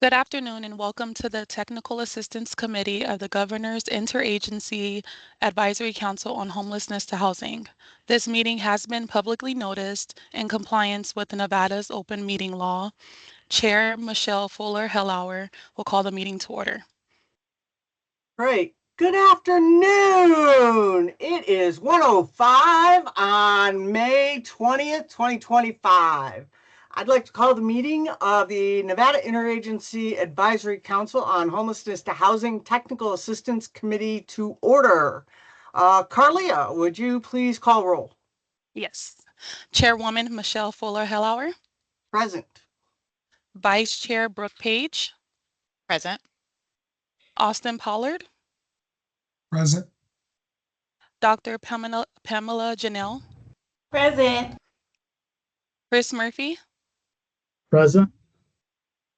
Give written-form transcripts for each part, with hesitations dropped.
Good afternoon and welcome to the Technical Assistance Committee of the Governor's Interagency Advisory Council on Homelessness to Housing. This meeting has been publicly noticed in compliance with Nevada's open meeting law. Chair Michelle Fuller-Hellauer will call the meeting to order. Great. Good afternoon. It is 1:05 on May 20th, 2025. I'd like to call the meeting of the Nevada Interagency Advisory Council on Homelessness to Housing Technical Assistance Committee to order. Carlia, would you please call roll? Yes. Chairwoman Michelle Fuller-Hellauer. Present. Vice Chair Brooke Page. Present. Austin Pollard. Present. Dr. Pamela Janelle. Present. Chris Murphy. Present.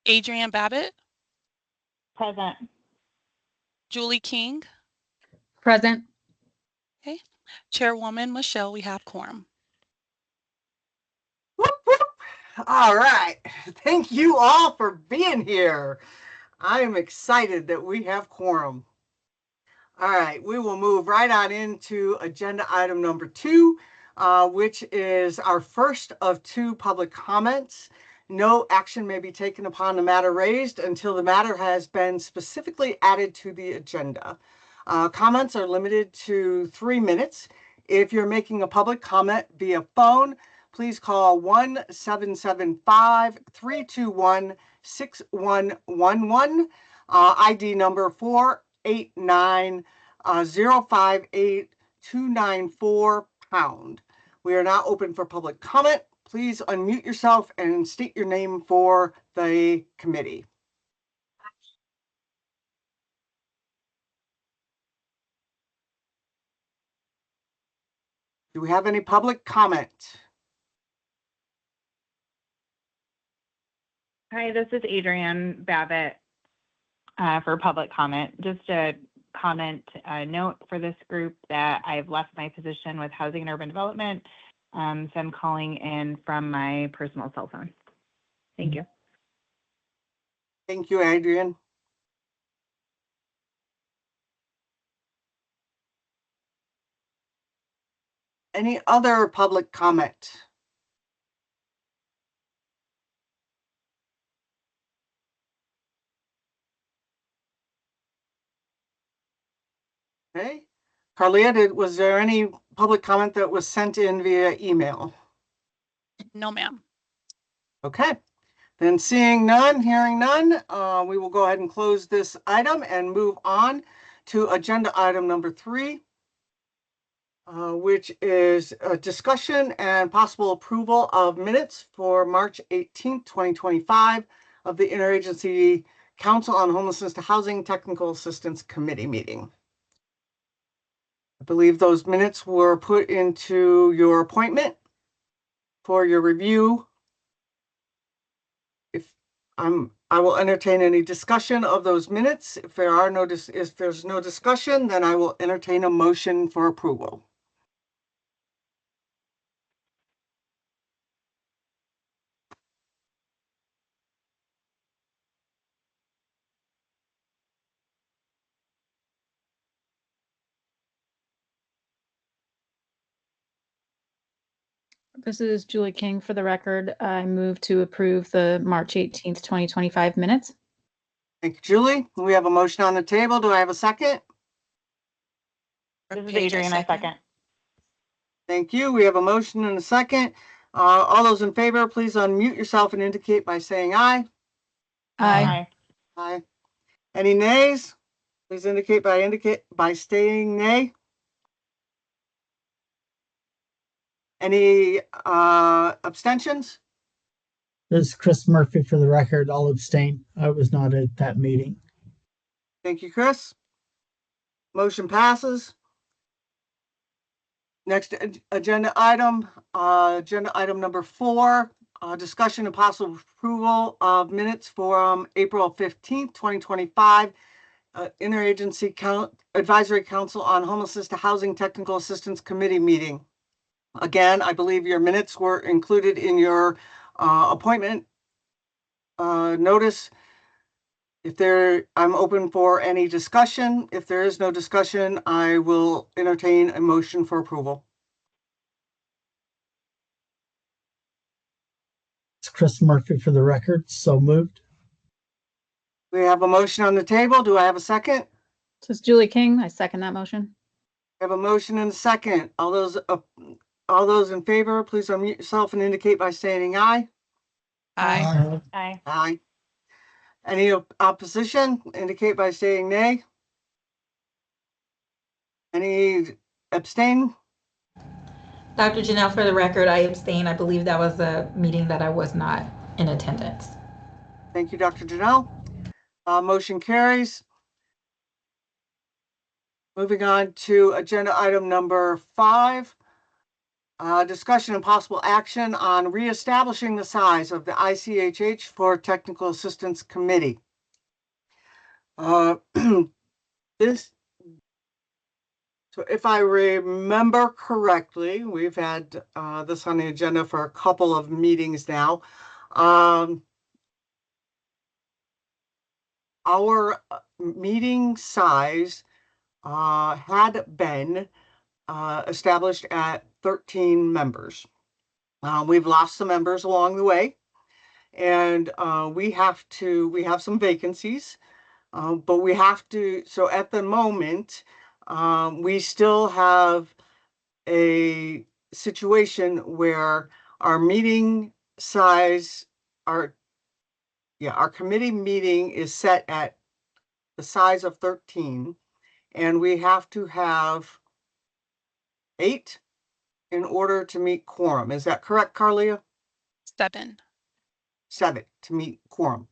Adrienne Babbitt. Present. Julie King. Present. Okay. Chairwoman Michelle, we have quorum. Whoop, whoop. All right. Thank you all for being here. I am excited that we have quorum. All right, we will move right on into agenda item number 2, which is our first of 2 public comments. No action may be taken upon the matter raised until the matter has been specifically added to the agenda. Comments are limited to 3 minutes. If you're making a public comment via phone, please call 1-775-321-6111, ID number 489-058-294#. We are now open for public comment. Please unmute yourself and state your name for the committee. Do we have any public comment? Hi, this is Adrienne Babbitt for public comment. Just a comment note for this group that I've left my position with Housing and Urban Development, so I'm calling in from my personal cell phone. Thank you. Thank you, Adrienne. Any other public comment? Okay. Carlia, was there any public comment that was sent in via email? No, ma'am. Okay. Then seeing none, hearing none, we will go ahead and close this item and move on to agenda item number 3, which is a discussion and possible approval of minutes for March 18th, 2025 of the Interagency Council on Homelessness to Housing Technical Assistance Committee meeting. I believe those minutes were put into your appointment for your review. I will entertain any discussion of those minutes. If there's no discussion, then I will entertain a motion for approval. This is Julie King for the record. I move to approve the March 18th, 2025 minutes. Thank you, Julie. We have a motion on the table. Do I have a second? This is Adrienne, I second. Thank you. We have a motion and a second. All those in favor, please unmute yourself and indicate by saying aye. Aye. Aye. Any nays? Please indicate by stating nay. Any abstentions? This is Chris Murphy for the record. I'll abstain. I was not at that meeting. Thank you, Chris. Motion passes. Next agenda item number 4, discussion and possible approval of minutes from April 15th, 2025, Interagency Advisory Council on Homelessness to Housing Technical Assistance Committee meeting. Again, I believe your minutes were included in your appointment notice. I'm open for any discussion. If there is no discussion, I will entertain a motion for approval. It's Chris Murphy for the record. So moved. We have a motion on the table. Do I have a second? This is Julie King. I second that motion. I have a motion and a second. All those in favor, please unmute yourself and indicate by saying aye. Aye. Aye. Aye. Any opposition, indicate by saying nay. Any abstain? Dr. Janelle, for the record, I abstain. I believe that was a meeting that I was not in attendance. Thank you, Dr. Janelle. Motion carries. Moving on to agenda item number 5. Discussion and possible action on reestablishing the size of the ICHH for Technical Assistance Committee. So if I remember correctly, we've had this on the agenda for a couple of meetings now. Our meeting size had been established at 13 members. We've lost some members along the way, and we have some vacancies, but we have to, so at the moment, we still have a situation where our meeting size, our committee meeting is set at the size of 13, and we have to have 8 in order to meet quorum. Is that correct, Carlia? 7. 7 to meet quorum.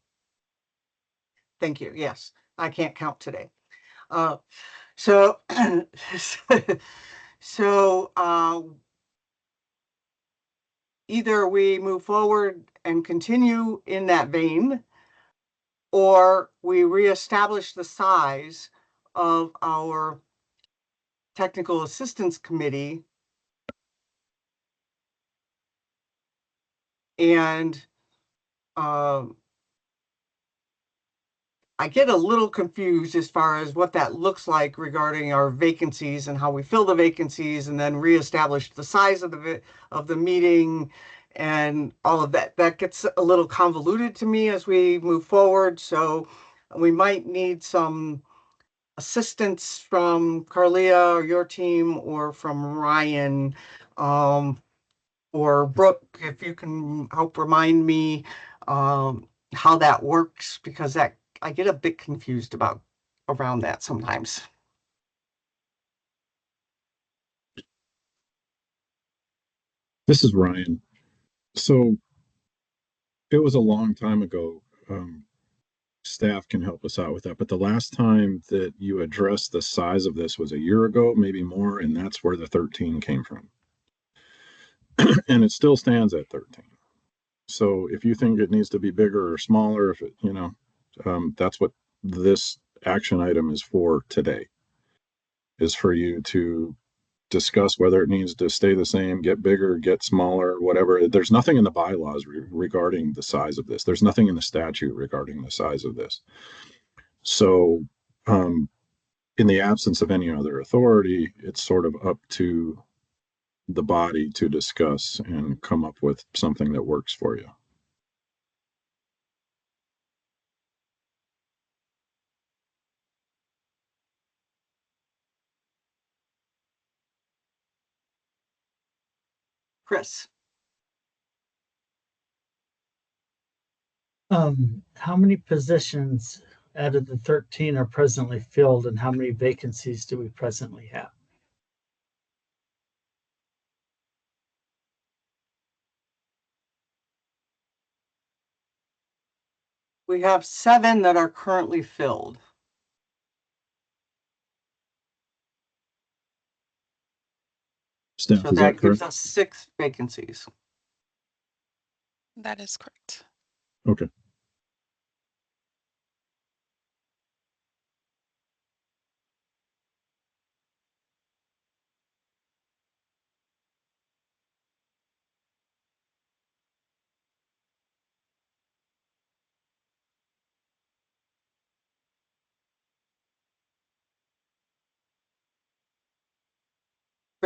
Thank you. Yes, I can't count today. So either we move forward and continue in that vein, or we reestablish the size of our Technical Assistance Committee, and I get a little confused as far as what that looks like regarding our vacancies and how we fill the vacancies, and then reestablish the size of the meeting and all of that. That gets a little convoluted to me as we move forward. So we might need some assistance from Carlia or your team, or from Ryan, or Brooke, if you can help remind me how that works, because that I get a bit confused around that sometimes. This is Ryan. So it was a long time ago. Staff can help us out with that. But the last time that you addressed the size of this was a year ago, maybe more, and that's where the 13 came from. And it still stands at 13. So if you think it needs to be bigger or smaller, if it, that's what this action item is for today, is for you to discuss whether it needs to stay the same, get bigger, get smaller, whatever. There's nothing in the bylaws regarding the size of this. There's nothing in the statute regarding the size of this. So in the absence of any other authority, it's sort of up to the body to discuss and come up with something that works for you. Chris. How many positions out of the 13 are presently filled, and how many vacancies do we presently have? We have 7 that are currently filled. Staff, So is that that gives correct? us 6 vacancies. That is correct. Okay.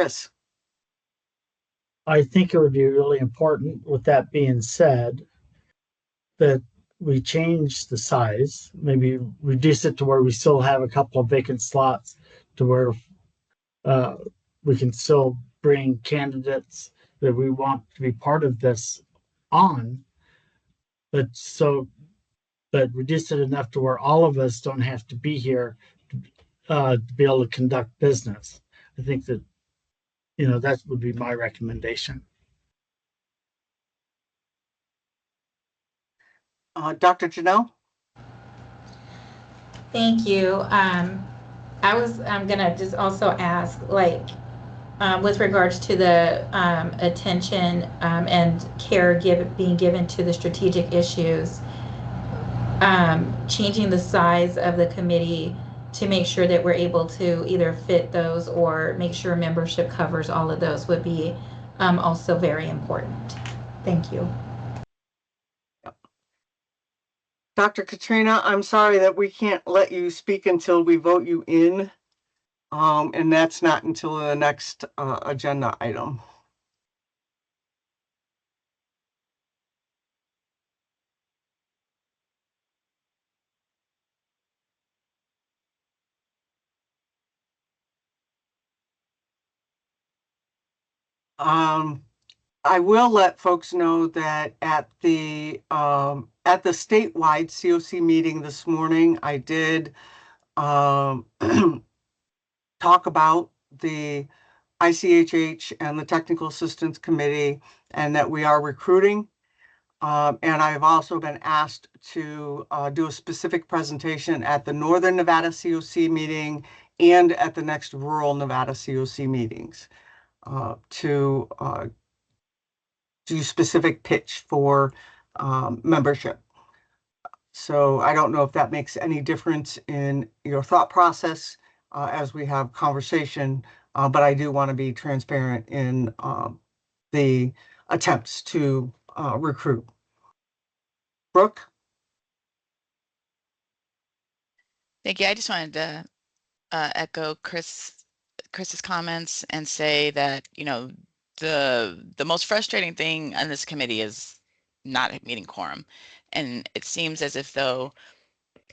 Chris? I think it would be really important, with that being said, that we change the size, maybe reduce it to where we still have a couple of vacant slots to where uh, we can still bring candidates that we want to be part of this on, but reduce it enough to where all of us don't have to be here to be able to conduct business. I think that, that would be my recommendation. Dr. Janelle? Thank you. I'm gonna just also ask, like, with regards to the attention and care being given to the strategic issues, changing the size of the committee to make sure that we're able to either fit those or make sure membership covers all of those would be also very important. Thank you. Dr. Katrina, I'm sorry that we can't let you speak until we vote you in. And that's not until the next agenda item. I will let folks know that at the statewide COC meeting this morning, I did talk about the ICHH and the Technical Assistance Committee, and that we are recruiting. And I've also been asked to do a specific presentation at the Northern Nevada COC meeting and at the next Rural Nevada COC meetings to do specific pitch for membership. So I don't know if that makes any difference in your thought process as we have conversation, but I do want to be transparent in the attempts to recruit. Brooke? Thank you. I just wanted to echo Chris's comments and say that, the most frustrating thing on this committee is not meeting quorum. And it seems as if though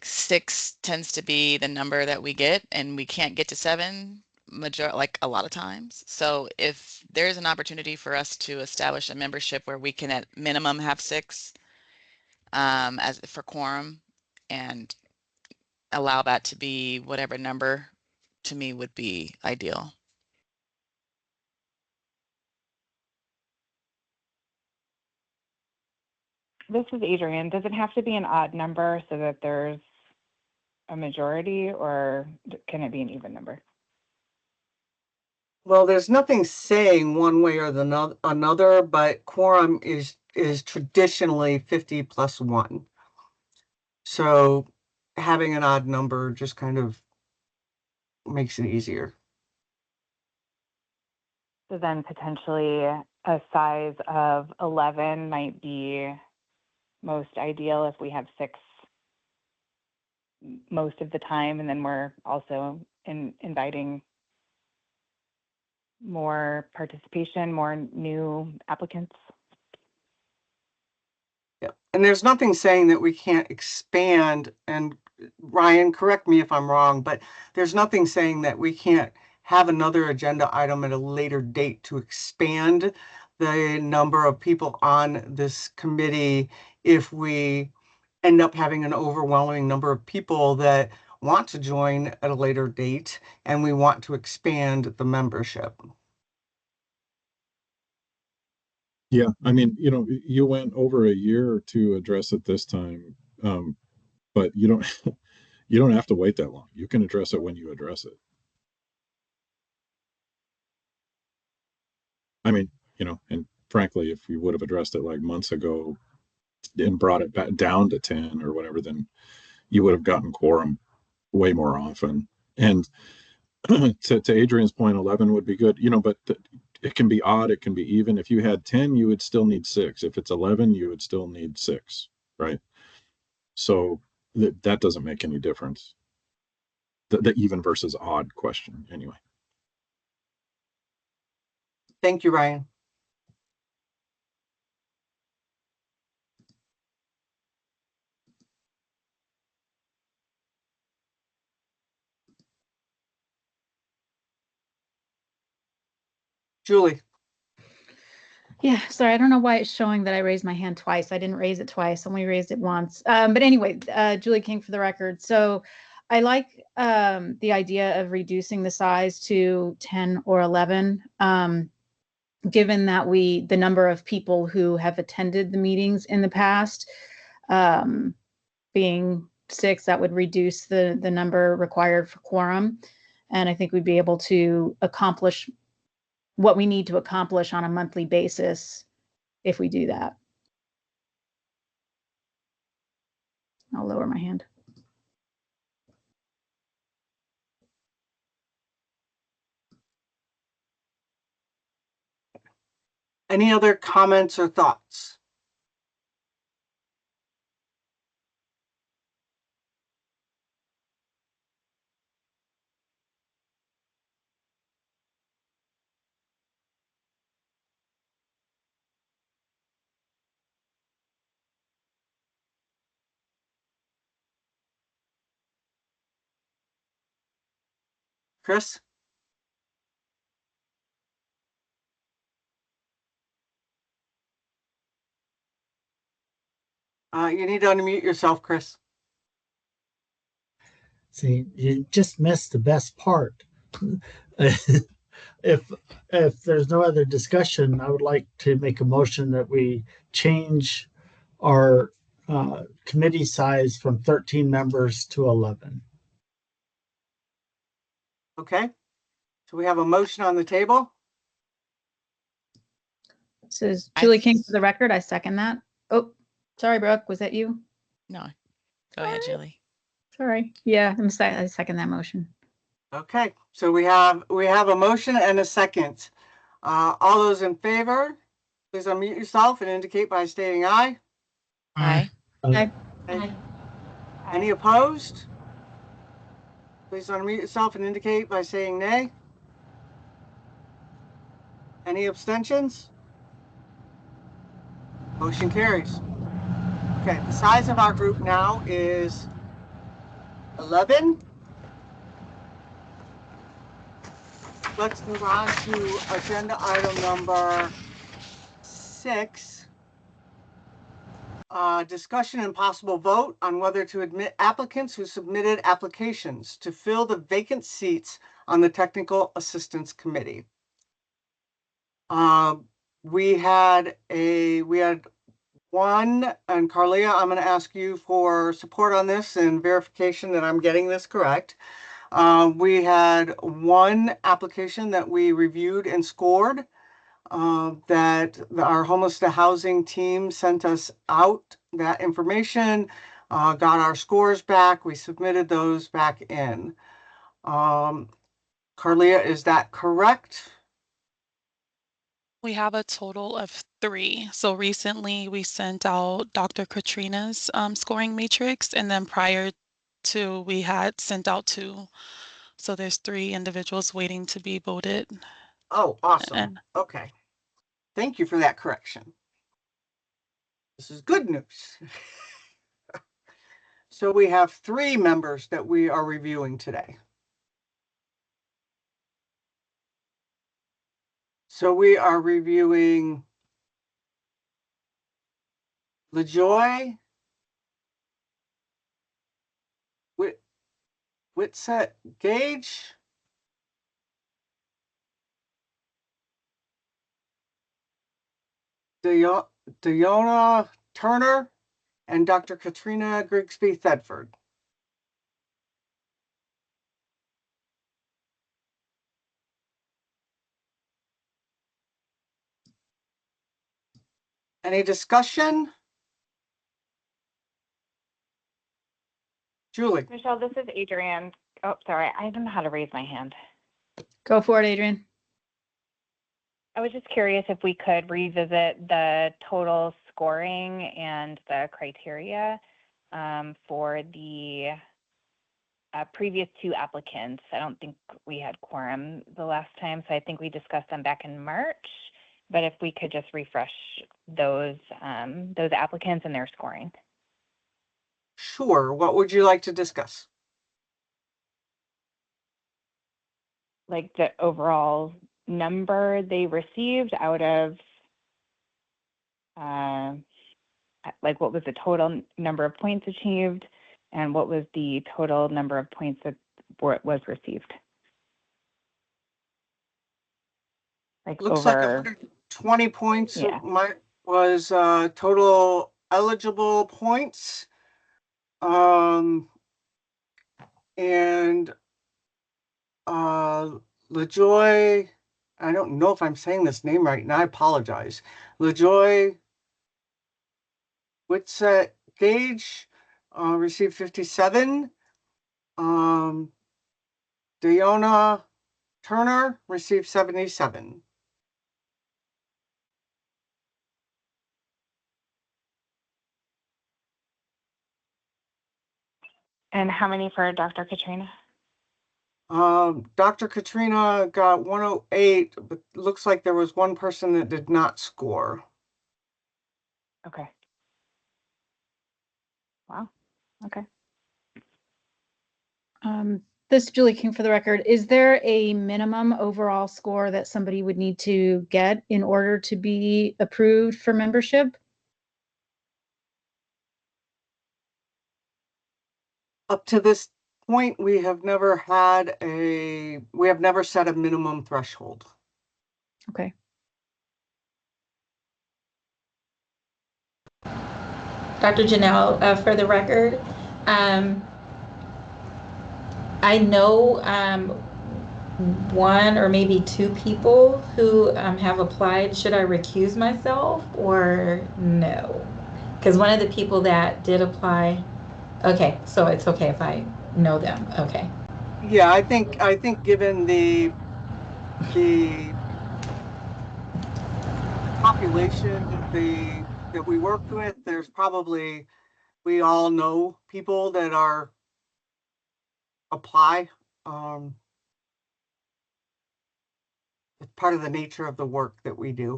6 tends to be the number that we get, and we can't get to 7 like a lot of times. So if there's an opportunity for us to establish a membership where we can at minimum have 6 as for quorum, and allow that to be whatever number, to me would be ideal. This is Adrienne. Does it have to be an odd number so that there's a majority, or can it be an even number? Well, there's nothing saying one way or another, but quorum is traditionally 50 plus 1. So having an odd number just kind of makes it easier. So then potentially a size of 11 might be most ideal if we have 6 most of the time, and then we're also inviting more participation, more new applicants. Yeah. And there's nothing saying that we can't expand, and Ryan, correct me if I'm wrong, but there's nothing saying that we can't have another agenda item at a later date to expand the number of people on this committee if we end up having an overwhelming number of people that want to join at a later date and we want to expand the membership. Yeah, I mean, you went over a year to address it this time, but you don't you don't have to wait that long. You can address it when you address it. I mean, and frankly, if you would have addressed it like months ago and brought it back down to 10 or whatever, then you would have gotten quorum way more often. And to Adrian's point, 11 would be good, but it can be odd, it can be even. If you had 10, you would still need 6. If it's 11, you would still need 6, right? So that doesn't make any difference. The even versus odd question, anyway. Thank you, Ryan. Julie. Yeah, sorry, I don't know why it's showing that I raised my hand twice. I didn't raise it twice, only raised it once. But anyway, Julie King for the record. So I like the idea of reducing the size to 10 or 11, given that the number of people who have attended the meetings in the past, being 6, that would reduce the number required for quorum. And I think we'd be able to accomplish what we need to accomplish on a monthly basis if we do that. I'll lower my hand. Any other comments or thoughts? Chris? You need to unmute yourself, Chris. See, you just missed the best part. if there's no other discussion, I would like to make a motion that we change our committee size from 13 members to 11. Okay. So we have a motion on the table. This is Julie King for the record. I second that. Oh, sorry, Brooke. Was that you? No, go ahead, Julie. Sorry. Yeah, I second that motion. Okay. So we have a motion and a second. All those in favor, please unmute yourself and indicate by stating aye. Aye. Aye. Aye. Any opposed? Please unmute yourself and indicate by saying nay. Any abstentions? Motion carries. Okay, the size of our group now is 11. Let's move on to agenda item number 6. Discussion and possible vote on whether to admit applicants who submitted applications to fill the vacant seats on the Technical Assistance Committee. We had one, and Carlia, I'm going to ask you for support on this and verification that I'm getting this correct. We had one application that we reviewed and scored, that our Homeless to Housing team sent us out that information, got our scores back. We submitted those back in. Carlia, is that correct? We have a total of 3. So recently we sent out Dr. Katrina's scoring matrix, and then prior to we had sent out 2. So there's 3 individuals waiting to be voted. Oh, awesome. And okay. Thank you for that correction. This is good news. So we have 3 members that we are reviewing today. So we are reviewing LaJoy, Whitsett Gage, Diona Turner, and Dr. Katrina Grigsby Thedford. Any discussion? Julie. Michelle, this is Adrienne. Oh, sorry. I don't know how to raise my hand. Go for it, Adrienne. I was just curious if we could revisit the total scoring and the criteria for the previous two applicants. I don't think we had quorum the last time, so I think we discussed them back in March. But if we could just refresh those applicants and their scoring. Sure. What would you like to discuss? Like the overall number they received out of, like what was the total number of points achieved, and what was the total number of points that was received? Like Looks over, like 120 points yeah. was total eligible points. And LaJoy, I don't know if I'm saying this name right, and I apologize. LaJoy Whitsett Gage received 57. Deonna Turner received 77. And how many for Dr. Katrina? Dr. Katrina got 108, but looks like there was one person that did not score. Okay. Wow. Okay. This is Julie King for the record. Is there a minimum overall score that somebody would need to get in order to be approved for membership? Up to this point, we have never set a minimum threshold. Okay. Dr. Janelle, for the record, I know one or maybe two people who have applied. Should I recuse myself or no? Because one of the people that did apply, okay, so it's okay if I know them. Okay. Yeah, I think given the population that we work with, there's probably, we all know people that are apply. It's part of the nature of the work that we do.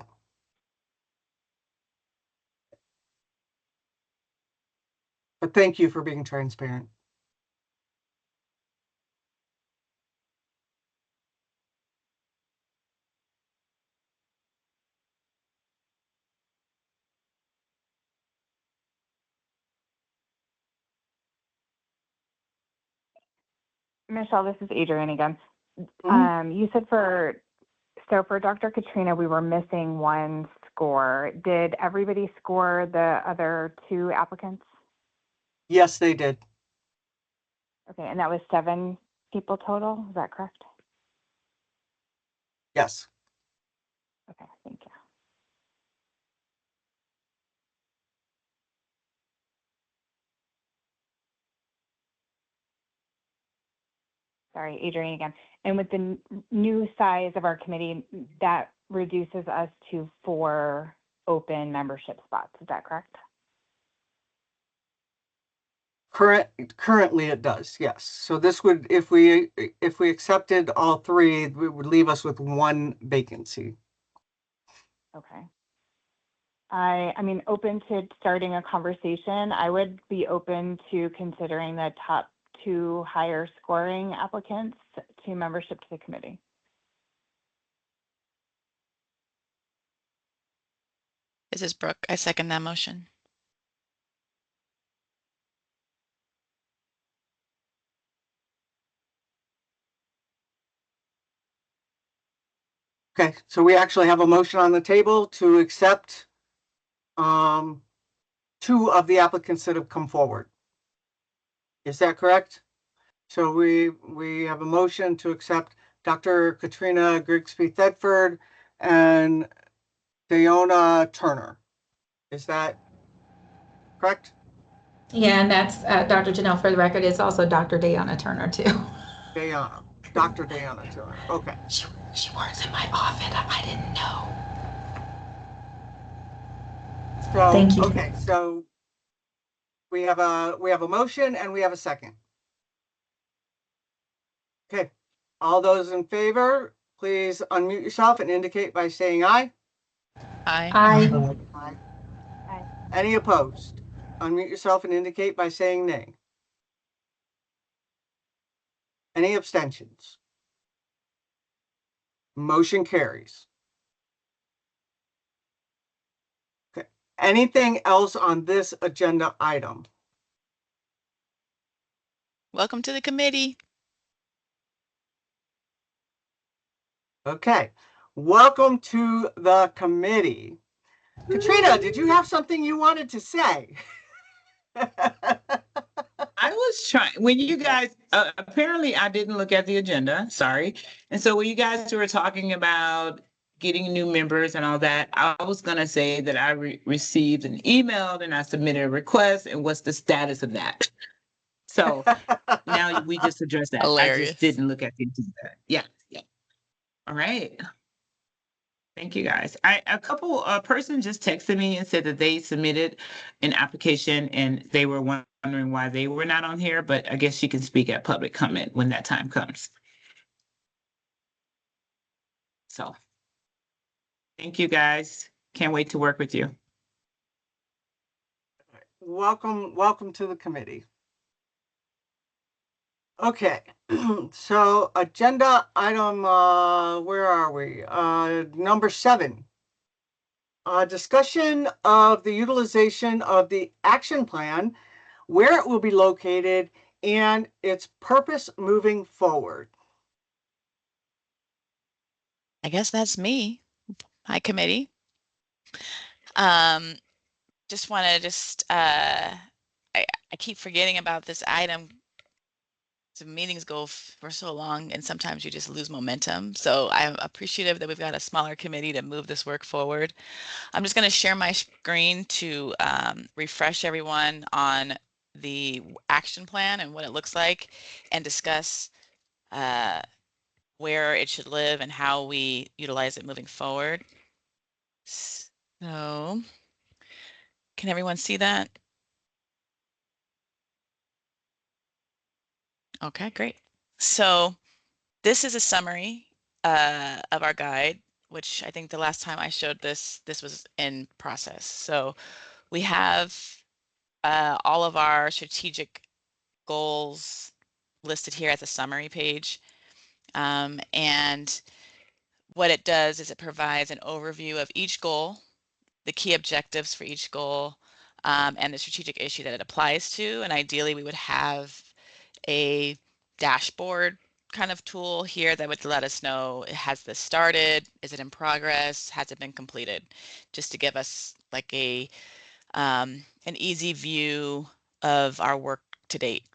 But thank you for being transparent. Michelle, this is Adrienne again. Mhm. You said for Dr. Katrina, we were missing one score. Did everybody score the other two applicants? Yes, they did. Okay, and that was 7 people total, is that correct? Yes. Okay, thank you. Sorry, Adrienne again. And with the new size of our committee, that reduces us to 4 open membership spots, is that correct? Currently it does, yes. So this would, if we accepted all 3, it would leave us with 1 vacancy. Okay. I mean, open to starting a conversation. I would be open to considering the top 2 higher scoring applicants to membership to the committee. This is Brooke. I second that motion. Okay, so we actually have a motion on the table to accept 2 of the applicants that have come forward. Is that correct? So we have a motion to accept Dr. Katrina Grigsby Thetford and Deonna Turner. Is that correct? Yeah, and that's Dr. Janelle, for the record, it's also Dr. Deonna Turner too. Dr. Deonna Turner. Okay. She works in my office. I didn't know. So, Thank you. okay, so we have a motion and we have a second. Okay, all those in favor, please unmute yourself and indicate by saying aye. Aye. Aye. Aye. Aye. Any opposed? Unmute yourself and indicate by saying nay. Any abstentions? Motion carries. Okay. Anything else on this agenda item? Welcome to the committee. Okay. Welcome to the committee. Katrina, did you have something you wanted to say? I was trying when you guys apparently I didn't look at the agenda, sorry. And so when you guys were talking about getting new members and all that, I was going to say that I received an email and I submitted a request and what's the status of that? So now we just addressed that. I just Hilarious. didn't look at the agenda. Yeah. All right. Thank you guys. A person just texted me and said that they submitted an application and they were wondering why they were not on here, but I guess she can speak at public comment when that time comes. So thank you guys. Can't wait to work with you. Welcome to the committee. Okay, so agenda item, where are we? Number 7. Discussion of the utilization of the action plan, where it will be located, and its purpose moving forward. I guess that's me. Hi, committee. Just want to I keep forgetting about this item. So meetings go for so long and sometimes you just lose momentum. So I'm appreciative that we've got a smaller committee to move this work forward. I'm just going to share my screen to refresh everyone on the action plan and what it looks like and discuss where it should live and how we utilize it moving forward. So can everyone see that? Okay, great. So this is a summary of our guide, which I think the last time I showed this was in process. So we have all of our strategic goals listed here at the summary page. And what it does is it provides an overview of each goal, the key objectives for each goal, and the strategic issue that it applies to. And ideally, we would have a dashboard kind of tool here that would let us know, has this started? Is it in progress? Has it been completed? Just to give us like an easy view of our work to date.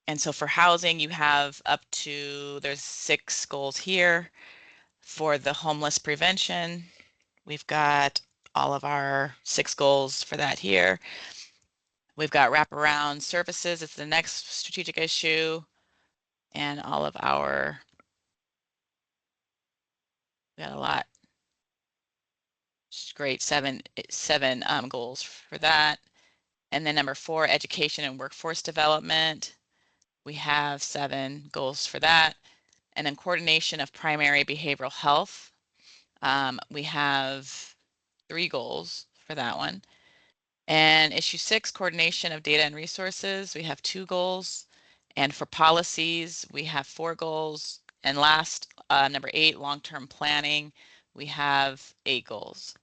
And so for housing, you have there's 6 goals here. For the homeless prevention, we've got all of our 6 goals for that here. We've got wraparound services, it's the next strategic issue, and all of our, we got a lot. Great, seven goals for that. And then number 4, education and workforce development. We have 7 goals for that. And then coordination of primary behavioral health. We have 3 goals for that one. And issue 6, coordination of data and resources, we have 2 goals. And for policies, we have 4 goals. And last, number 8, long-term planning, we have 8 goals.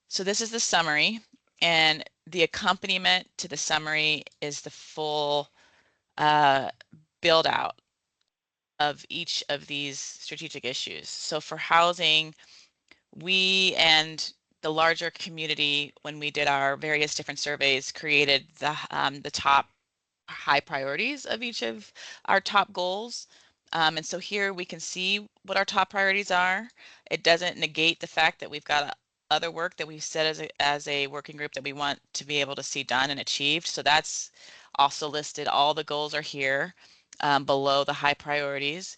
So this is the summary, and the accompaniment to the summary is the full build out of each of these strategic issues. So for housing, we and the larger community, when we did our various different surveys, created the top high priorities of each of our top goals. And so here we can see what our top priorities are. It doesn't negate the fact that we've got other work that we've set as a working group that we want to be able to see done and achieved. So that's also listed. All the goals are here below the high priorities.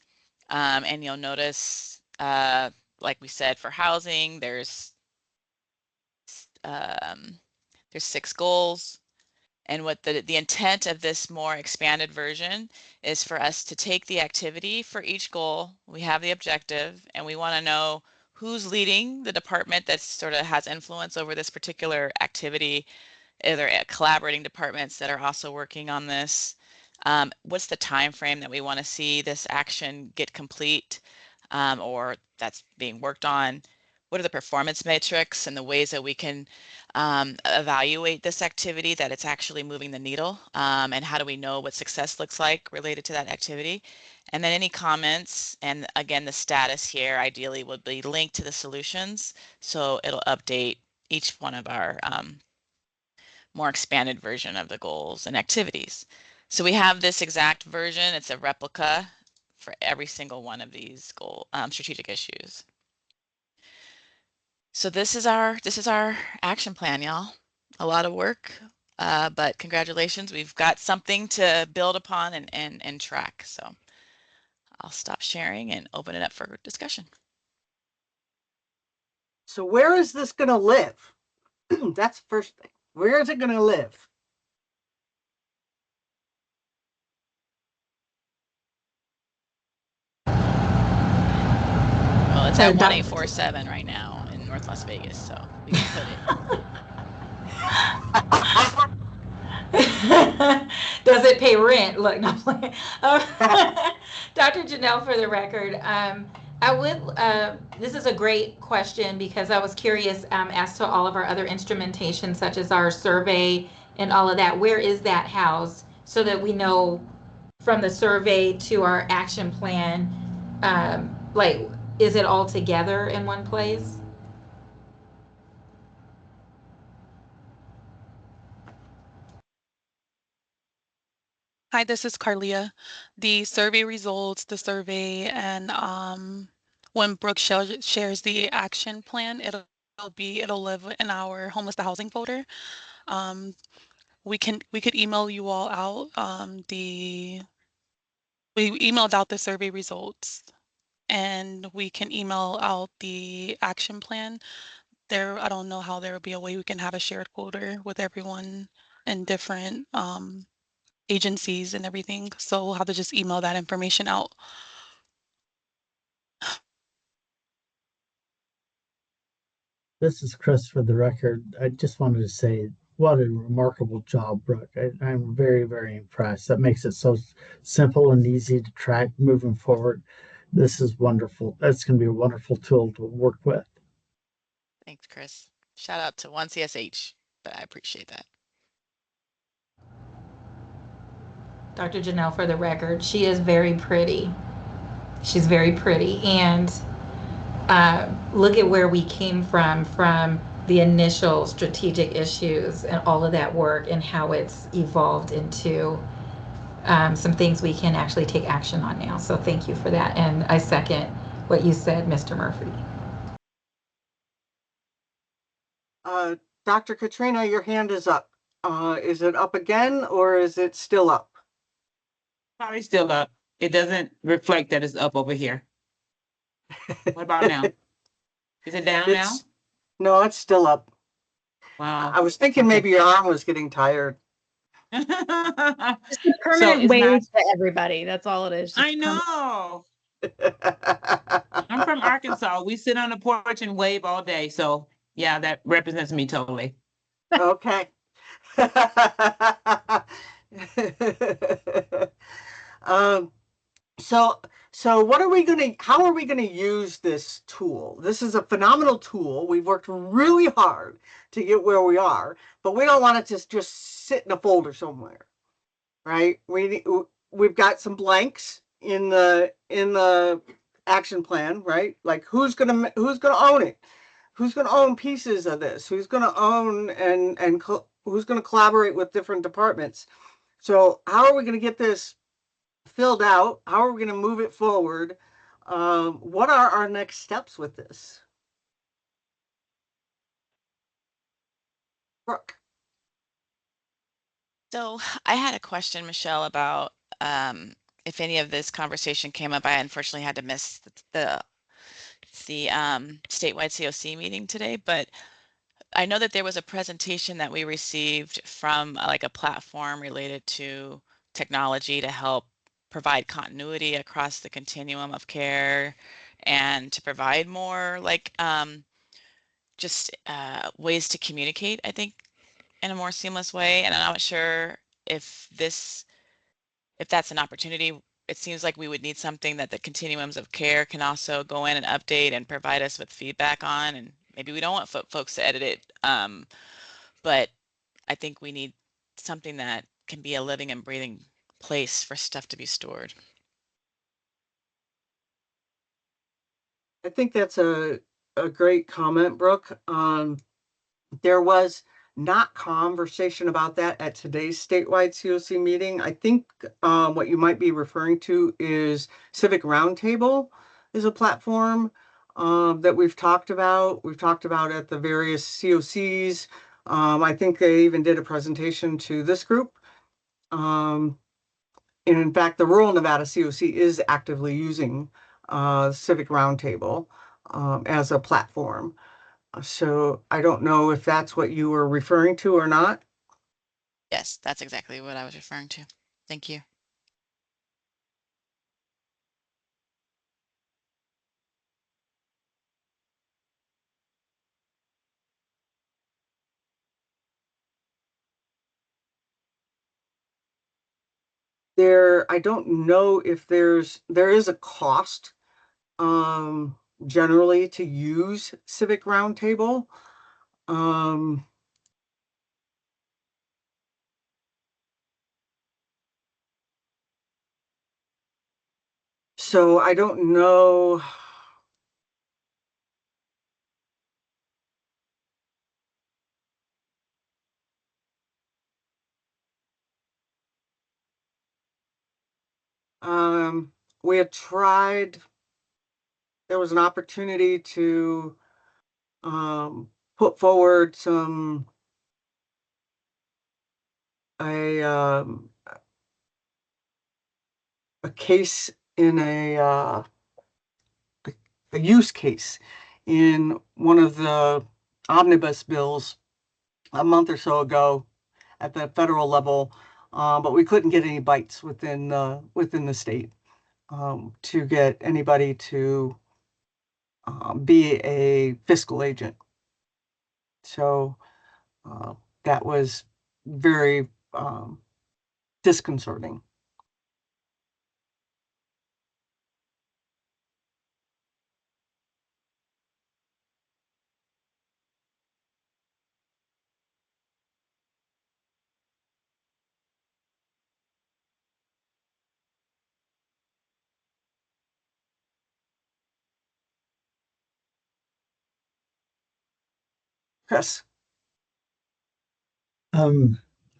And you'll notice, like we said, for housing, there's 6 goals. And what the intent of this more expanded version is for us to take the activity for each goal. We have the objective, and we want to know who's leading the department that sort of has influence over this particular activity. Are there collaborating departments that are also working on this? What's the time frame that we want to see this action get complete, or that's being worked on? What are the performance metrics and the ways that we can evaluate this activity, that it's actually moving the needle? And how do we know what success looks like related to that activity? And then any comments, and again, the status here ideally would be linked to the solutions. So it'll update each one of our more expanded version of the goals and activities. So we have this exact version. It's a replica for every single one of these strategic issues. So this is our action plan, y'all. A lot of work, but congratulations. We've got something to build upon and track. So I'll stop sharing and open it up for discussion. So where is this going to live? That's the first thing. Where is it going to live? Well, it's at 1847 right now in North Las Vegas, so we can put it. Does it pay rent? Look, no. Dr. Janelle, for the record, I would. This is a great question because I was curious as to all of our other instrumentation, such as our survey and all of that. Where is that housed, so that we know from the survey to our action plan, like, is it all together in one place? Hi, this is Carlia. The survey results, the survey, and when Brooke shares the action plan, it'll live in our homeless to housing folder. We could email you all out we emailed out the survey results, and we can email out the action plan. I don't know how there would be a way we can have a shared folder with everyone in different agencies and everything. So we'll have to just email that information out. This is Chris for the record. I just wanted to say what a remarkable job, Brooke. I'm very, very impressed. That makes it so simple and easy to track moving forward. This is wonderful. That's going to be a wonderful tool to work with. Thanks, Chris. Shout out to 1CSH, but I appreciate that. Dr. Janelle, for the record, she is very pretty. She's very pretty. And look at where we came from the initial strategic issues and all of that work, and how it's evolved into some things we can actually take action on now. So thank you for that. And I second what you said, Mr. Murphy. Dr. Katrina, your hand is up. Is it up again, or is it still up? Probably still up. It doesn't reflect that it's up over here. What about now? Is it down now? No, it's still up. Wow. I was thinking maybe your arm was getting tired. Just a permanent wave to everybody. That's all it is. I know. I'm from Arkansas. We sit on the porch and wave all day. So yeah, that represents me totally. Okay. So what are we how are we gonna use this tool? This is a phenomenal tool. We've worked really hard to get where we are, but we don't want it to just sit in a folder somewhere, right? We've got some blanks in the action plan, right? Like who's gonna own it? Who's gonna own pieces of this? Who's gonna own and who's gonna collaborate with different departments? So how are we gonna get this filled out? How are we going to move it forward? What are our next steps with this? Brooke. So I had a question, Michelle, about if any of this conversation came up. I unfortunately had to miss the statewide COC meeting today, but I know that there was a presentation that we received from like a platform related to technology to help provide continuity across the continuum of care and to provide more like just ways to communicate, I think, in a more seamless way. And I'm not sure if that's an opportunity. It seems like we would need something that the continuums of care can also go in and update and provide us with feedback on. And maybe we don't want folks to edit it, but I think we need something that can be a living and breathing place for stuff to be stored. I think that's a great comment, Brooke. There was not conversation about that at today's statewide COC meeting. I think what you might be referring to is Civic Roundtable is a platform that we've talked about. We've talked about at the various COCs. I think they even did a presentation to this group. And in fact, the rural Nevada COC is actively using Civic Roundtable as a platform. So I don't know if that's what you were referring to or not. Yes, that's exactly what I was referring to. Thank you. I don't know if there is a cost generally to use Civic Roundtable. So I don't know. We had tried, there was an opportunity to put forward a case in a use case in one of the omnibus bills a month or so ago at the federal level, but we couldn't get any bites within the state to get anybody to be a fiscal agent. So that was very disconcerting. Yes. I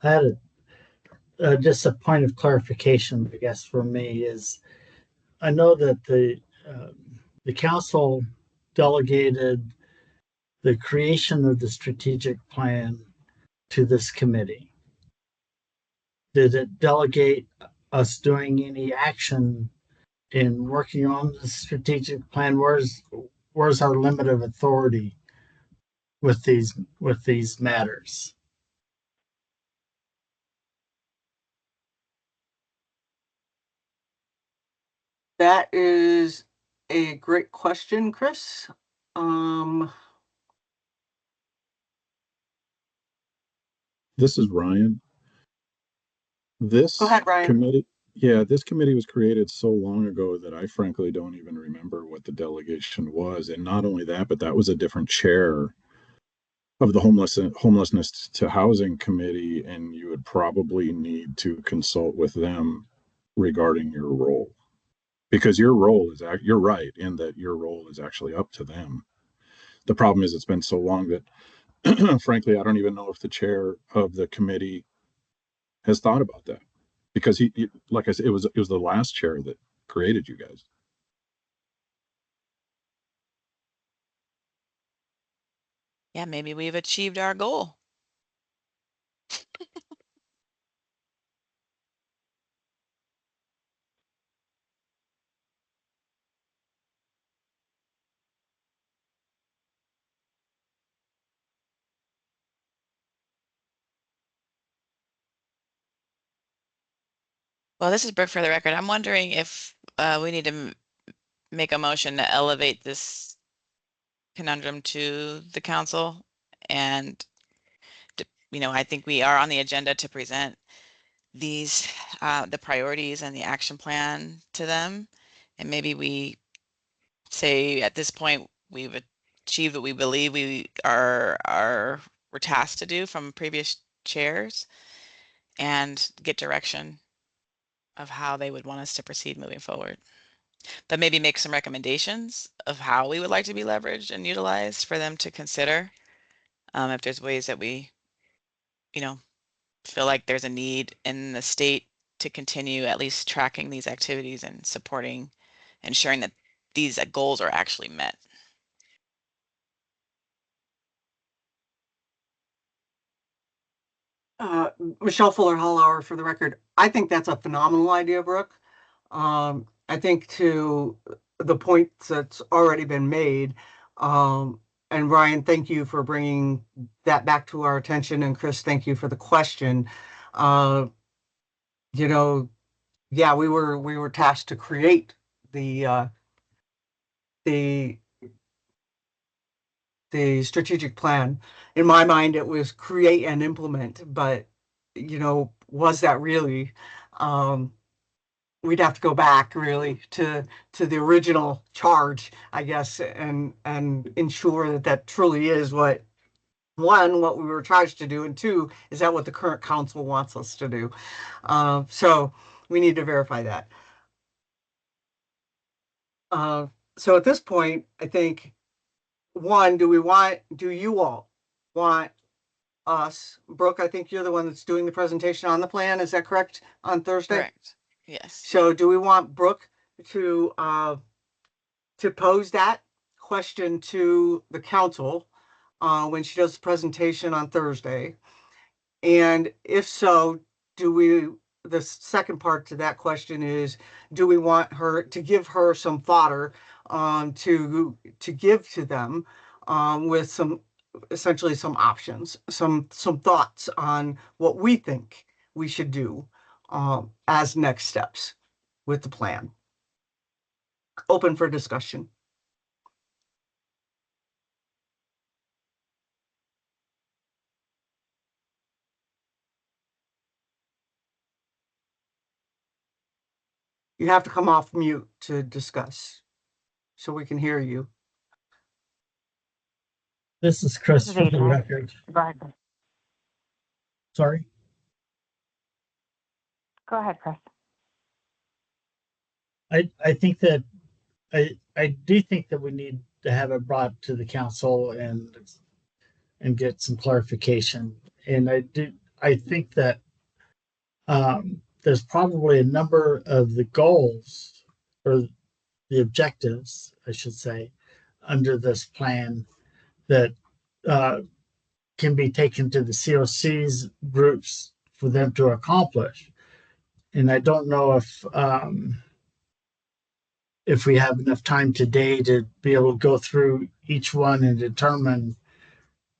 had just a point of clarification, I guess, for me is I know that the council delegated the creation of the strategic plan to this committee. Did it delegate us doing any action in working on the strategic plan? Where's our limit of authority with these matters? That is a great question, Chris. This is Ryan. This Go ahead, Ryan. committee, yeah, this committee was created so long ago that I frankly don't even remember what the delegation was. And not only that, but that was a different chair of the homelessness to housing committee, and you would probably need to consult with them regarding your role, because your role is, you're right in that your role is actually up to them. The problem is it's been so long that frankly I don't even know if the chair of the committee has thought about that, because he like I said, it was the last chair that created you guys. Yeah, maybe we've achieved our goal. Well, this is Brooke for the record. I'm wondering if we need to make a motion to elevate this conundrum to the council. And, I think we are on the agenda to present these, the priorities and the action plan to them. And maybe we say at this point, we've achieved what we believe we're tasked to do from previous chairs and get direction of how they would want us to proceed moving forward. But maybe make some recommendations of how we would like to be leveraged and utilized for them to consider. If there's ways that we, feel like there's a need in the state to continue at least tracking these activities and supporting, ensuring that these goals are actually met. Michelle Fuller Hollauer, for the record, I think that's a phenomenal idea, Brooke. I think to the point that's already been made, and Ryan, thank you for bringing that back to our attention, and Chris, thank you for the question. Yeah, we were tasked to create the strategic plan. In my mind, it was create and implement, but was that really? We'd have to go back really to the original charge, I guess, and ensure that that truly is what we were charged to do, and two, is that what the current council wants us to do? So we need to verify that. So at this point, I think, one, do you all want us, Brooke, I think you're the one that's doing the presentation on the plan, is that correct, on Thursday? Correct. Yes. So do we want Brooke to pose that question to the council when she does the presentation on Thursday? And if so, the second part to that question is, do we want her to give her some fodder to give to them with essentially some options, some thoughts on what we think we should do as next steps with the plan? Open for discussion. You have to come off mute to discuss so we can hear you. This is Chris for the Adrian. record. Go ahead. Sorry. Go ahead, Chris. I think that I do think that we need to have it brought to the council and get some clarification. And I think that there's probably a number of the goals or the objectives, I should say, under this plan that can be taken to the COC's groups for them to accomplish. And I don't know if we have enough time today to be able to go through each one and determine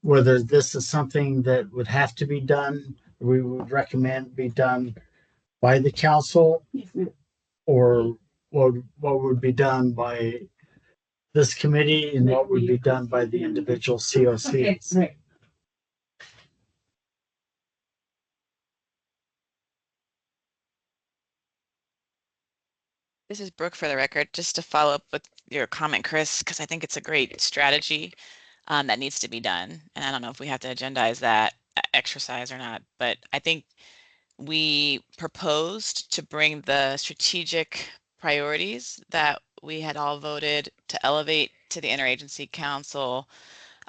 whether this is something that would have to be done, we would recommend be done by the council, or what would be done by this committee and what would be done by the individual COCs. This is Brooke for the record, just to follow up with your comment, Chris, because I think it's a great strategy that needs to be done. And I don't know if we have to agendize that exercise or not, but I think we proposed to bring the strategic priorities that we had all voted to elevate to the Interagency Council.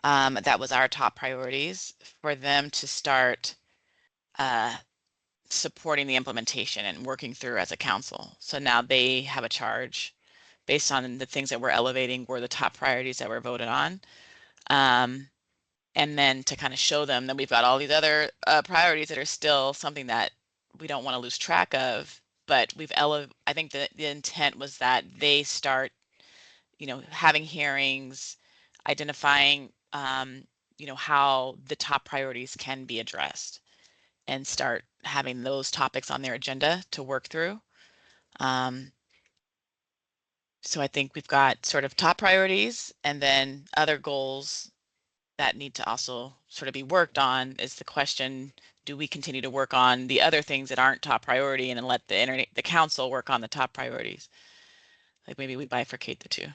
That was our top priorities for them to start supporting the implementation and working through as a council. So now they have a charge based on the things that we're elevating were the top priorities that were voted on. And then to kind of show them that we've got all these other priorities that are still something that we don't want to lose track of, but I think the intent was that they start, having hearings, identifying, how the top priorities can be addressed. and start having those topics on their agenda to work through. So I think we've got sort of top priorities and then other goals that need to also sort of be worked on. Is the question, do we continue to work on the other things that aren't top priority and then let the council work on the top priorities? Like maybe we bifurcate the two.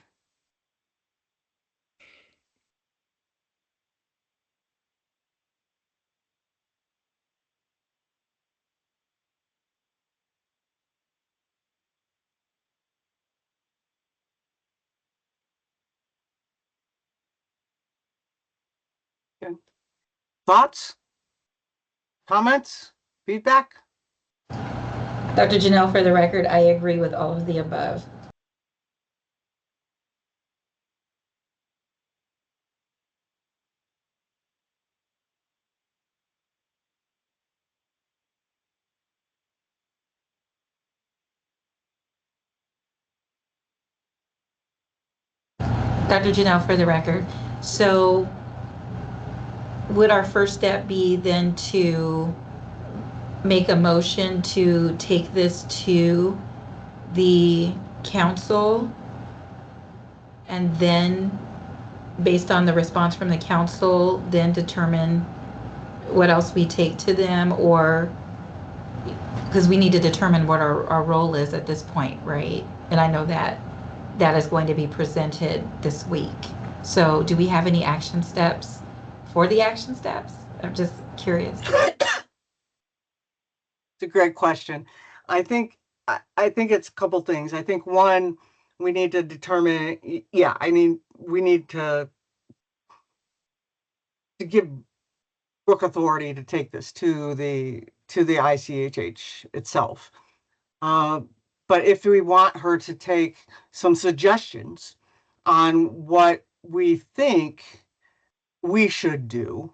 Okay. Thoughts? Comments? Feedback? Dr. Janelle, for the record, I agree with all of the above. Dr. Janelle, for the record. So would our first step be then to make a motion to take this to the council and then, based on the response from the council, then determine what else we take to them? Or because we need to determine what our role is at this point, right? And I know that that is going to be presented this week. So do we have any action steps for the action steps? I'm just curious. It's a great question. I think it's a couple things. I think one, we need to determine, we need to give Brooke authority to take this to the ICHH itself. But if we want her to take some suggestions on what we think we should do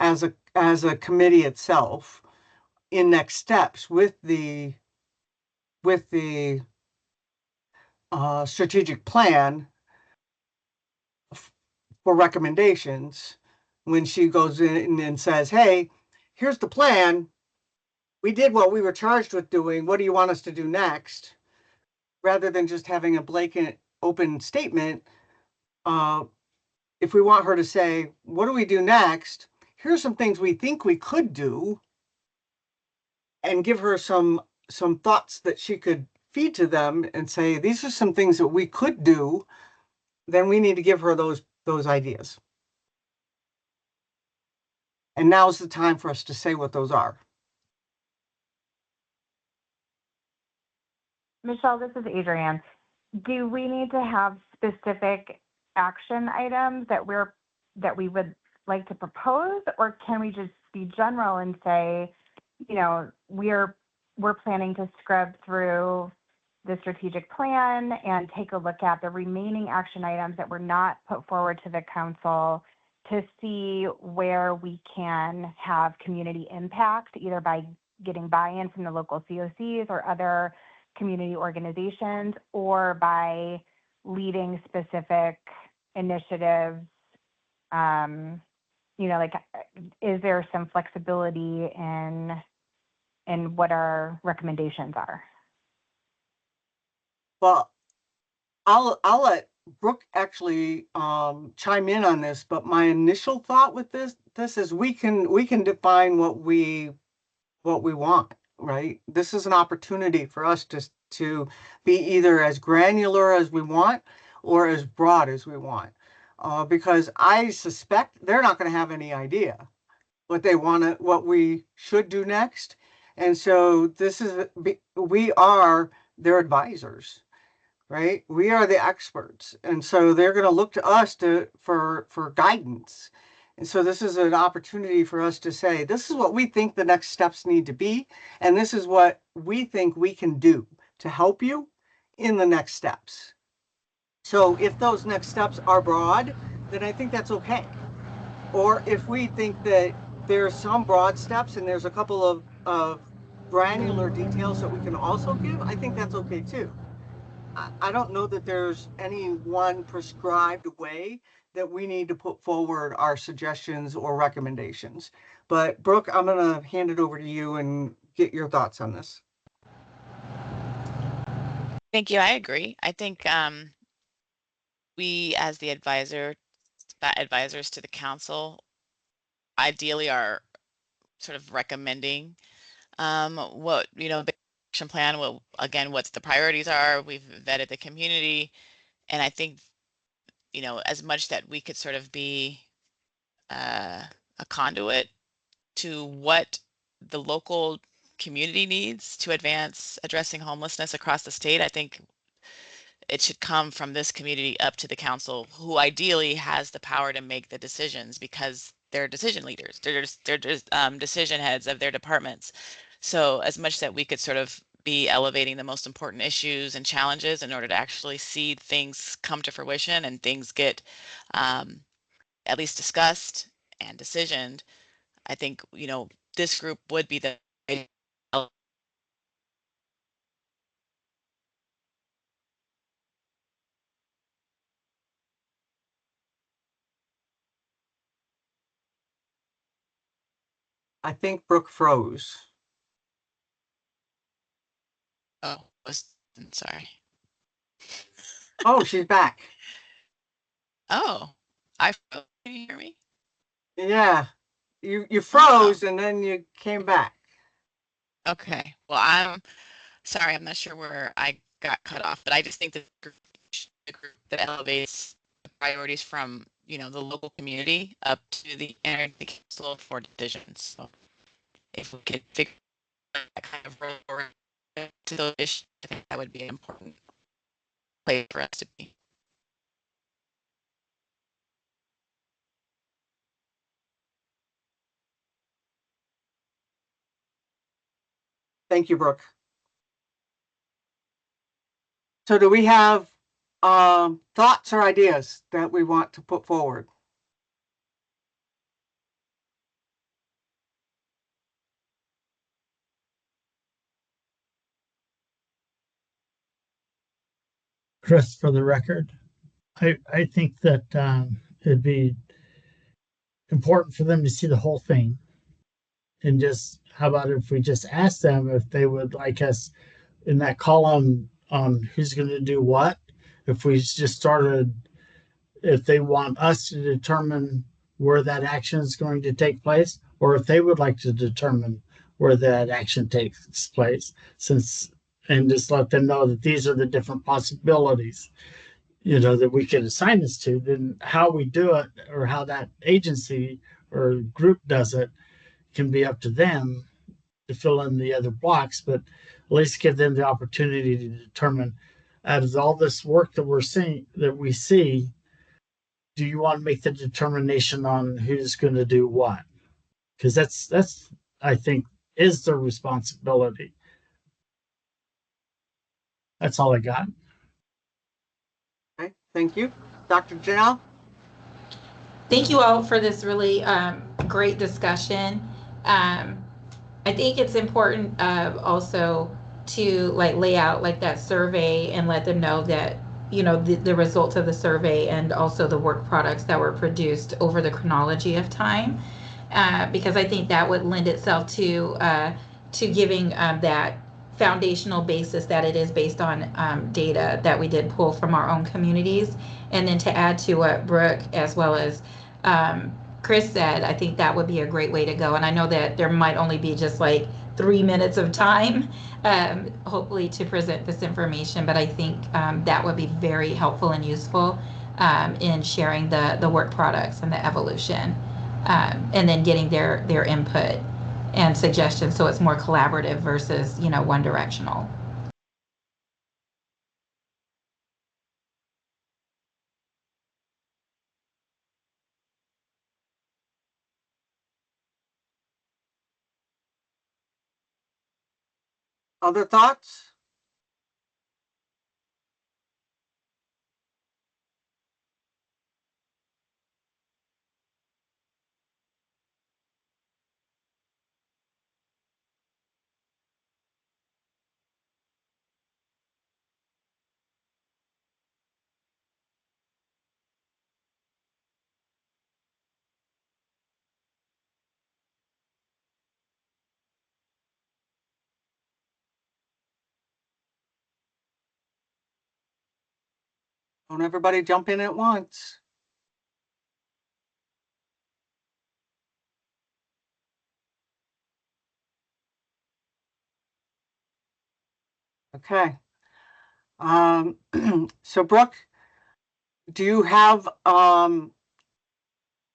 as a committee itself in next steps with the strategic plan for recommendations, when she goes in and says, hey, here's the plan, we did what we were charged with doing, what do you want us to do next? Rather than just having a blanket open statement, if we want her to say, what do we do next? Here's some things we think we could do, and give her some thoughts that she could feed to them and say, these are some things that we could do, then we need to give her those ideas. And now's the time for us to say what those are. Michelle, this is Adrienne. Do we need to have specific action items that we would like to propose, or can we just be general and say, you know, we're planning to scrub through the strategic plan and take a look at the remaining action items that were not put forward to the council to see where we can have community impact, either by getting buy-in from the local COCs or other community organizations, or by leading specific initiatives. You know, like, is there some flexibility in what our recommendations are? Well, I'll let Brooke actually chime in on this, but my initial thought with this is we can define what we want, right? This is an opportunity for us to be either as granular as we want or as broad as we want, because I suspect they're not going to have any idea what we should do next. And so we are their advisors, right? We are the experts. And so they're going to look to us for guidance. And so this is an opportunity for us to say, this is what we think the next steps need to be. And this is what we think we can do to help you in the next steps. So if those next steps are broad, then I think that's okay. Or if we think that there's some broad steps and there's a couple of granular details that we can also give, I think that's okay too. I don't know that there's any one prescribed way that we need to put forward our suggestions or recommendations, But Brooke, I'm going to hand it over to you and get your thoughts on this. Thank you. I agree. I think we, as the advisors to the council, ideally are sort of recommending what, the action plan, what's the priorities are. We've vetted the community. And I think, as much that we could sort of be a conduit to what the local community needs to advance addressing homelessness across the state, I think it should come from this community up to the council, who ideally has the power to make the decisions because they're decision leaders. They're just decision heads of their departments. So as much that we could sort of be elevating the most important issues and challenges in order to actually see things come to fruition and things get at least discussed and decisioned, I think, this group would be the I think Brooke froze. sorry. Oh, she's back. Oh, can you hear me? Yeah, you froze and then you came back. Okay. Well, I'm sorry. I'm not sure where I got cut off, but I just think that the group that elevates the priorities from, the local community up to the Interagency Council for decisions. So if we could figure out that kind of role to those issues, I think that would be an important place for us to be. Thank you, Brooke. So do we have thoughts or ideas that we want to put forward? Chris, for the record, I think that it'd be important for them to see the whole thing. And just, how about if we just ask them if they would like us in that column on who's going to do what? If we just started, if they want us to determine where that action is going to take place, or if they would like to determine where that action takes place, and just let them know that these are the different possibilities, that we could assign this to. Then how we do it, or how that agency or group does it, can be up to them to fill in the other blocks, but at least give them the opportunity to determine, out of all this work that we see, do you want to make the determination on who's going to do what? Because that's I think is their responsibility. That's all I got. Okay, thank you. Dr. Janelle? Thank you all for this really great discussion. I think it's important also to lay out that survey and let them know that the results of the survey and also the work products that were produced over the chronology of time, because I think that would lend itself to giving that foundational basis that it is based on data that we did pull from our own communities. And then to add to what Brooke as well as Chris said, I think that would be a great way to go. And I know that there might only be just 3 minutes of time, hopefully, to present this information, but I think that would be very helpful and useful in sharing the work products and the evolution, and then getting their input and suggestions, so it's more collaborative versus one directional. Other thoughts? Don't everybody jump in at once. Okay. So Brooke, do you have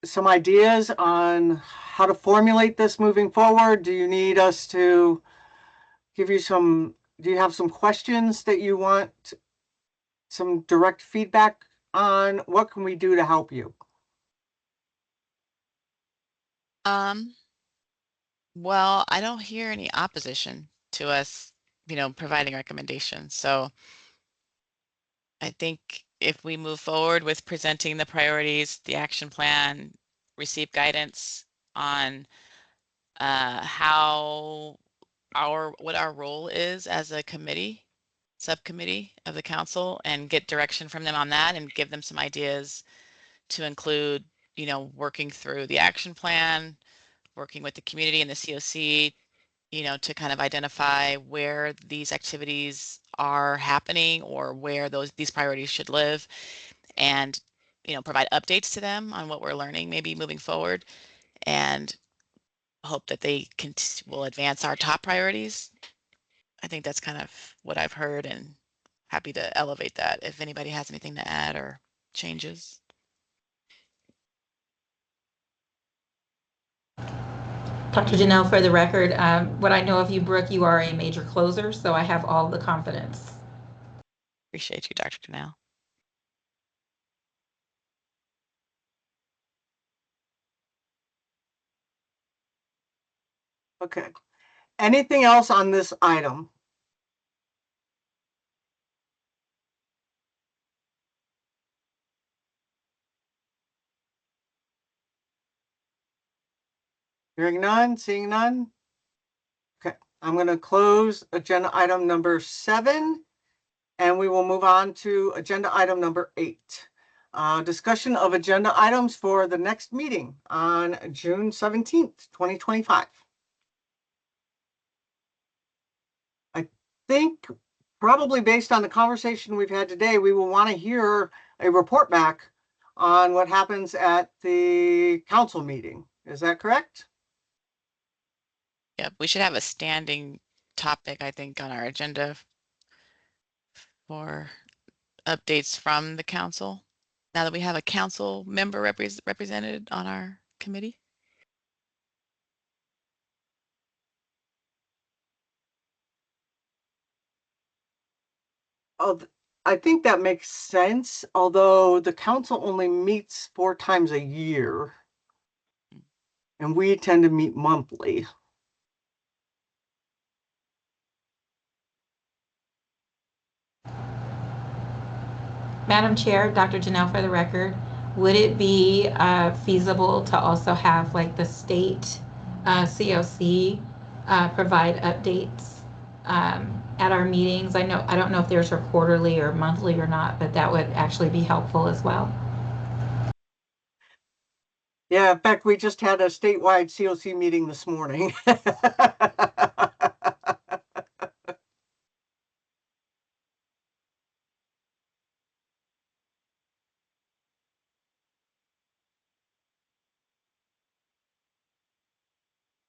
some ideas on how to formulate this moving forward? Do you need us to give you some, do you have some questions that you want some direct feedback on? What can we do to help you? Well, I don't hear any opposition to us, providing recommendations. So I think if we move forward with presenting the priorities, the action plan, receive guidance on what our role is as a subcommittee of the council, and get direction from them on that, and give them some ideas to include, working through the action plan, working with the community and the COC, to kind of identify where these activities are happening or where these priorities should live, and provide updates to them on what we're learning maybe moving forward, and hope that they will advance our top priorities. I think that's kind of what I've heard, and happy to elevate that if anybody has anything to add or changes. Dr. Janelle, for the record, what I know of you, Brooke, you are a major closer, so I have all the confidence. Appreciate you, Dr. Janelle. Okay. Anything else on this item? Hearing none, seeing none. Okay, I'm going to close agenda item number 7, and we will move on to agenda item number 8. Discussion of agenda items for the next meeting on June 17th, 2025. I think probably based on the conversation we've had today, we will want to hear a report back on what happens at the council meeting. Is that correct? Yeah, we should have a standing topic, I think, on our agenda for updates from the council, now that we have a council member represented on our committee. Oh, I think that makes sense, although the council only meets 4 times a year, and we tend to meet monthly. Madam Chair, Dr. Janelle, for the record, would it be feasible to also have like the state COC provide updates at our meetings? I don't know if there's a quarterly or monthly or not, but that would actually be helpful as well. Yeah, in fact, we just had a statewide COC meeting this morning.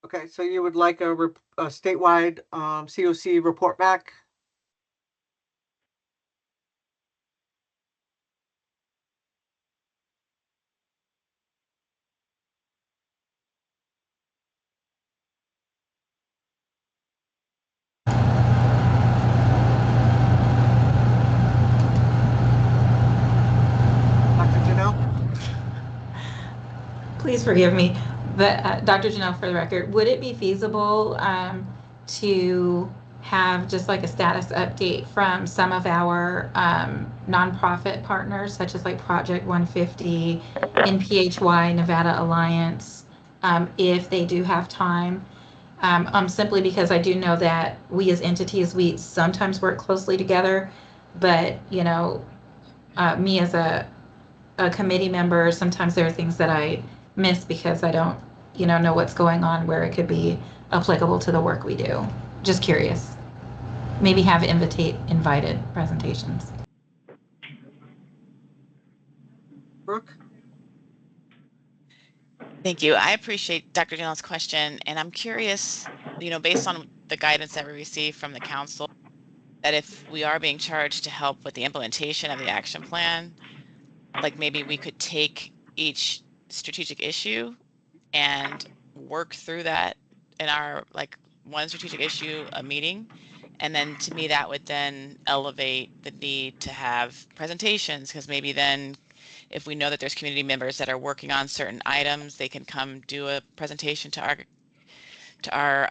Okay, so you would like a statewide COC report back? Dr. Janelle? Please forgive me, but Dr. Janelle, for the record, would it be feasible to have just like a status update from some of our nonprofit partners, such as like Project 150, NPHY, Nevada Alliance, if they do have time? Simply because I do know that we as entities, we sometimes work closely together, but me as a committee member, sometimes there are things that I miss because I don't, know what's going on where it could be applicable to the work we do. Just curious. Maybe have invited presentations. Brooke? Thank you. I appreciate Dr. Dillon's question, and I'm curious, based on the guidance that we received from the council, that if we are being charged to help with the implementation of the action plan, like maybe we could take each strategic issue and work through that in our one strategic issue a meeting. And then to me, that would then elevate the need to have presentations, because maybe then if we know that there's community members that are working on certain items, they can come do a presentation to our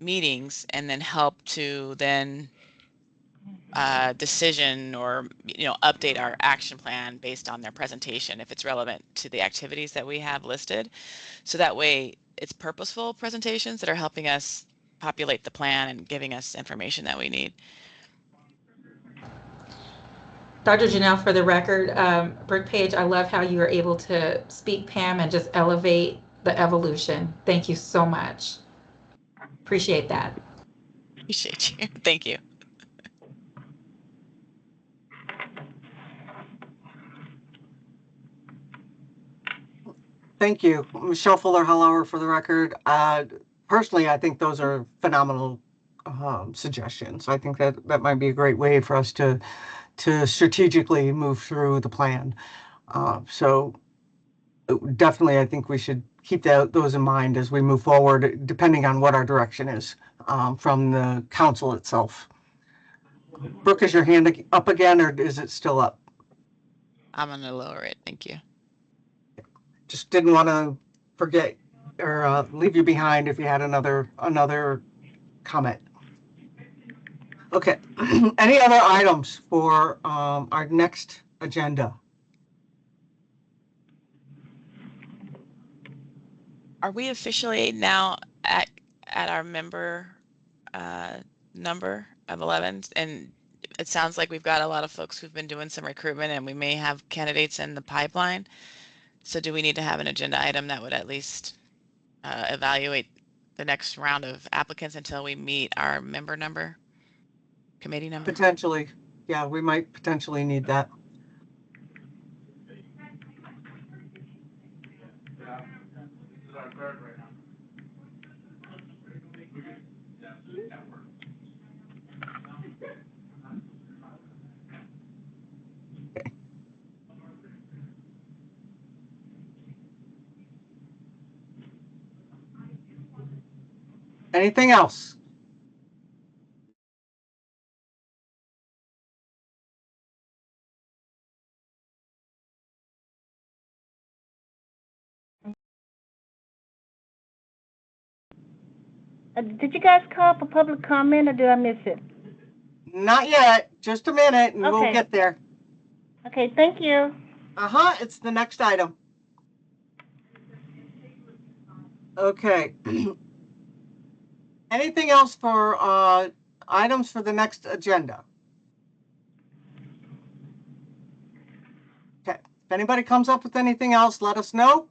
meetings and then help to then decision or update our action plan based on their presentation if it's relevant to the activities that we have listed. So that way it's purposeful presentations that are helping us populate the plan and giving us information that we need. Dr. Janelle, for the record, Brooke Page, I love how you are able to speak, Pam, and just elevate the evolution. Thank you so much. Appreciate that. Appreciate you. Thank you. Thank you. Michelle Fuller-Hallauer for the record. Personally, I think those are phenomenal suggestions. I think that might be a great way for us to strategically move through the plan. So definitely, I think we should keep those in mind as we move forward, depending on what our direction is from the council itself. Brooke, is your hand up again, or is it still up? I'm going to lower it. Thank you. Just didn't want to forget or leave you behind if you had another comment. Okay. Any other items for our next agenda? Are we officially now at our member number of 11? And it sounds like we've got a lot of folks who've been doing some recruitment, and we may have candidates in the pipeline. So do we need to have an agenda item that would at least evaluate the next round of applicants until we meet our member number, committee number? Potentially. Yeah, we might potentially need that. Anything else? Did you guys call for public comment, or did I miss it? Not yet. Just a minute, and we'll get there. Okay, thank you. It's the next item. Okay. Anything else for items for the next agenda? Okay. If anybody comes up with anything else, let us know.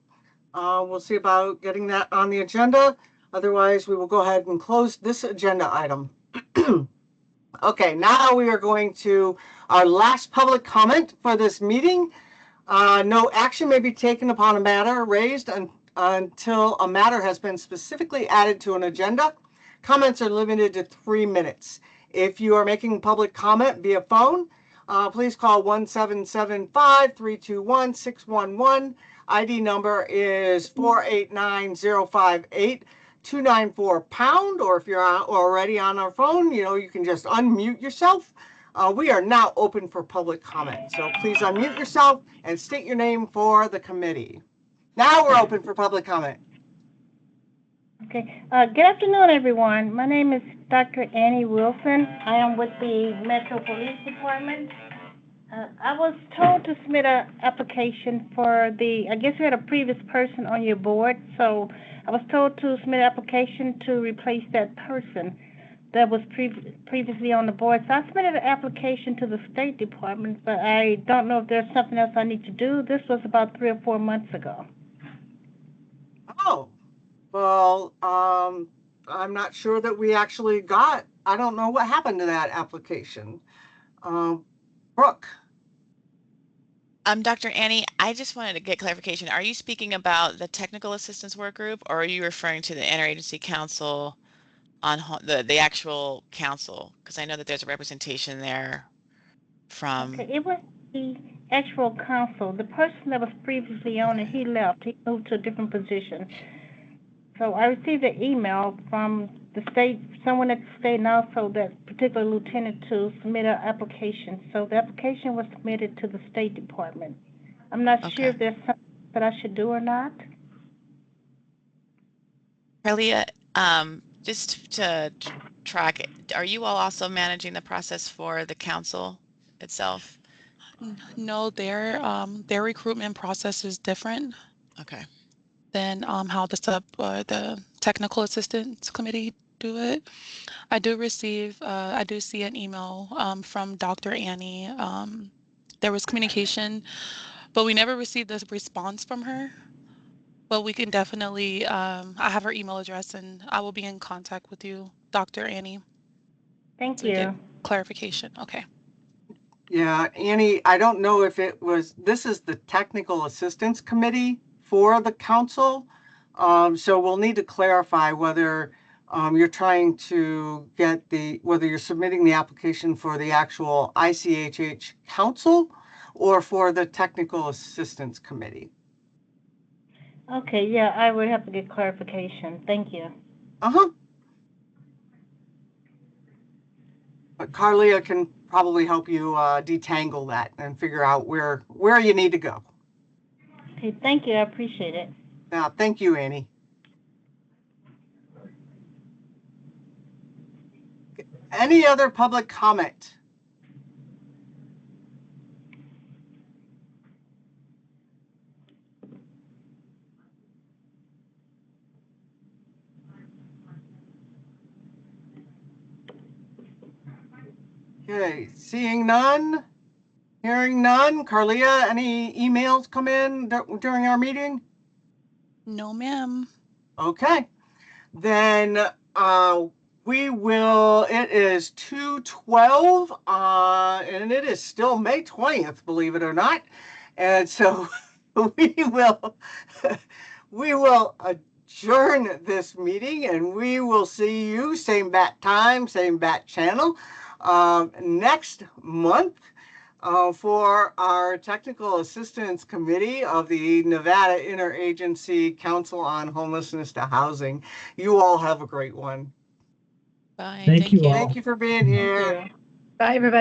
We'll see about getting that on the agenda. Otherwise, we will go ahead and close this agenda item. Okay, now we are going to our last public comment for this meeting. No action may be taken upon a matter raised until a matter has been specifically added to an agenda. Comments are limited to 3 minutes. If you are making public comment via phone, please call 1-775-321-611. ID number is 489-058. 294#, or if you're already on our phone, you can just unmute yourself. We are now open for public comment, so please unmute yourself and state your name for the committee. Now we're open for public comment. Okay. Good afternoon, everyone. My name is Dr. Annie Wilson. I am with the Metro Police Department. I was told to submit an application for I guess you had a previous person on your board, so I was told to submit an application to replace that person that was previously on the board. So I submitted an application to the State Department, but I don't know if there's something else I need to do. This was about 3 or 4 months ago. Oh, well, I'm not sure that we actually got, I don't know what happened to that application. Brooke. Dr. Annie, I just wanted to get clarification. Are you speaking about the technical assistance work group, or are you referring to the Interagency Council on the actual council? Because I know that there's a representation there from. Okay, it was the actual council. The person that was previously on it, he left. He moved to a different position. So I received an email from the state, someone at the state, and also that particular lieutenant to submit an application. So the application was submitted to the State Department. I'm not sure if there's something that I should do or not. Carlia, just to track it, are you all also managing the process for the council itself? No, their recruitment process is different. Okay. Than how the technical assistance committee do it. I do see an email from Dr. Annie. There was communication, but we never received a response from her. But we can definitely, I have her email address and I will be in contact with you, Dr. Annie. Thank to you. get clarification. Okay. Yeah, Annie, I don't know if this is the Technical Assistance Committee for the council. So we'll need to clarify whether you're trying to get whether you're submitting the application for the actual ICHH council or for the Technical Assistance Committee. Okay, yeah, I would have to get clarification. Thank you. But Carlia can probably help you detangle that and figure out where you need to go. Okay, thank you. I appreciate it. Yeah, thank you, Annie. Any other public comment? Okay, seeing none, hearing none. Carlia, any emails come in during our meeting? No, ma'am. Okay, then we will, it is 2:12 and it is still May 20th, believe it or not. And so we will adjourn this meeting and we will see you same bat time, same bat channel next month for our Technical Assistance Committee of the Nevada Interagency Council on Homelessness to Housing. You all have a great one. Bye. Thank you all. Thank you for being here. Thank you. Bye, everybody.